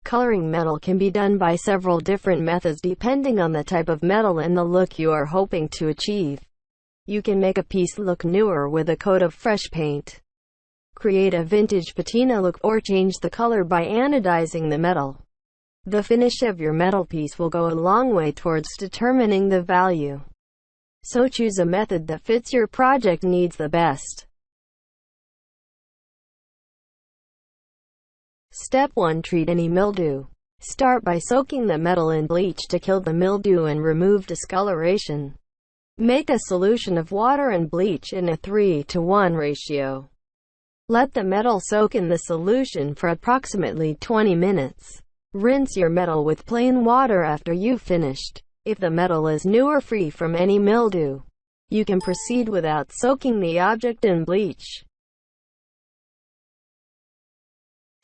Coloring metal can be done by several different methods depending on the type of metal and the look you are hoping to achieve. You can make a piece look newer with a coat of fresh paint, create a vintage patina look, or change the color by anodizing the metal. The finish of your metal piece will go a long way towards determining the value. So choose a method that fits your project needs the best. Step 1. Treat any mildew. Start by soaking the metal in bleach to kill the mildew and remove discoloration. Make a solution of water and bleach in a 3:1 ratio. Let the metal soak in the solution for approximately 20 minutes. Rinse your metal with plain water after you've finished. If the metal is new or free from any mildew, you can proceed without soaking the object in bleach.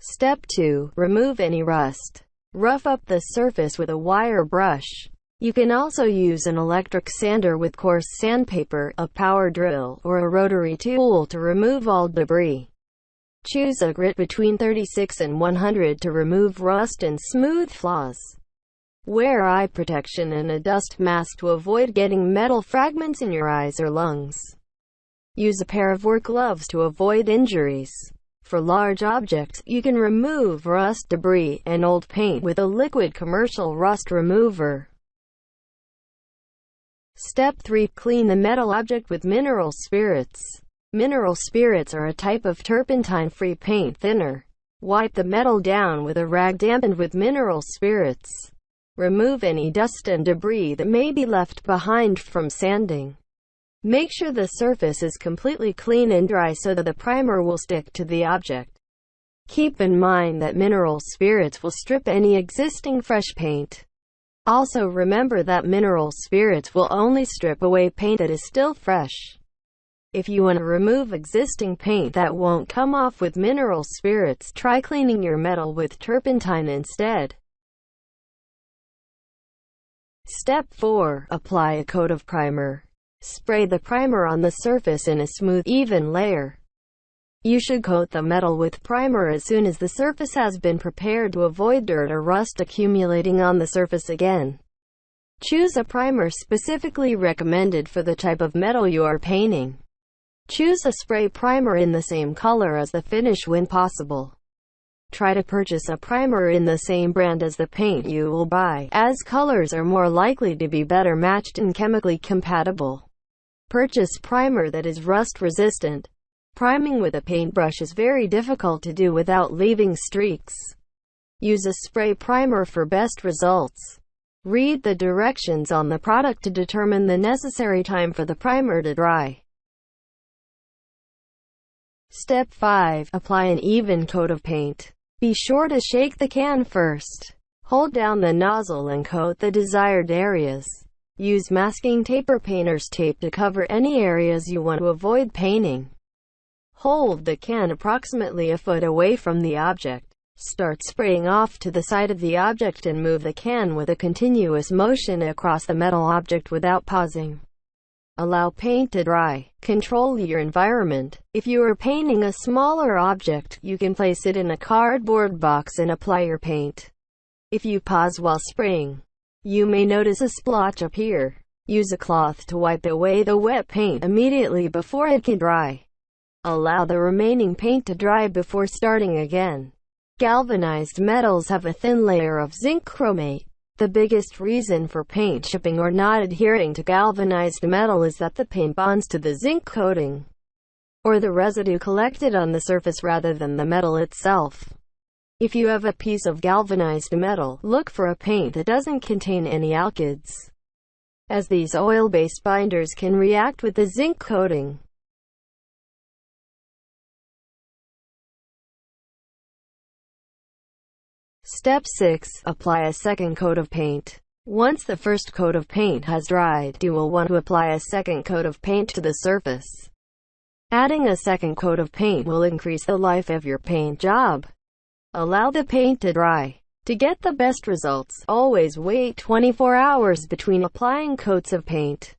Step 2. Remove any rust. Rough up the surface with a wire brush. You can also use an electric sander with coarse sandpaper, a power drill, or a rotary tool to remove all debris. Choose a grit between 36 and 100 to remove rust and smooth flaws. Wear eye protection and a dust mask to avoid getting metal fragments in your eyes or lungs. Use a pair of work gloves to avoid injuries. For large objects, you can remove rust, debris, and old paint with a liquid commercial rust remover. Step 3. Clean the metal object with mineral spirits. Mineral spirits are a type of turpentine-free paint thinner. Wipe the metal down with a rag dampened with mineral spirits. Remove any dust and debris that may be left behind from sanding. Make sure the surface is completely clean and dry so that the primer will stick to the object. Keep in mind that mineral spirits will strip any existing fresh paint. Also remember that mineral spirits will only strip away paint that is still fresh. If you want to remove existing paint that won't come off with mineral spirits, try cleaning your metal with turpentine instead. Step 4. Apply a coat of primer. Spray the primer on the surface in a smooth, even layer. You should coat the metal with primer as soon as the surface has been prepared to avoid dirt or rust accumulating on the surface again. Choose a primer specifically recommended for the type of metal you are painting. Choose a spray primer in the same color as the finish when possible. Try to purchase a primer in the same brand as the paint you will buy, as colors are more likely to be better matched and chemically compatible. Purchase primer that is rust resistant. Priming with a paintbrush is very difficult to do without leaving streaks. Use a spray primer for best results. Read the directions on the product to determine the necessary time for the primer to dry. Step 5. Apply an even coat of paint. Be sure to shake the can first. Hold down the nozzle and coat the desired areas. Use masking tape or painter's tape to cover any areas you want to avoid painting. Hold the can approximately a foot away from the object. Start spraying off to the side of the object and move the can with a continuous motion across the metal object without pausing. Allow paint to dry. Control your environment. If you are painting a smaller object, you can place it in a cardboard box and apply your paint. If you pause while spraying, you may notice a splotch appear. Use a cloth to wipe away the wet paint immediately before it can dry. Allow the remaining paint to dry before starting again. Galvanized metals have a thin layer of zinc chromate. The biggest reason for paint chipping or not adhering to galvanized metal is that the paint bonds to the zinc coating, or the residue collected on the surface rather than the metal itself. If you have a piece of galvanized metal, look for a paint that doesn't contain any alkyds, as these oil-based binders can react with the zinc coating. Step 6. Apply a second coat of paint. Once the first coat of paint has dried, you will want to apply a second coat of paint to the surface. Adding a second coat of paint will increase the life of your paint job. Allow the paint to dry. To get the best results, always wait 24 hours between applying coats of paint.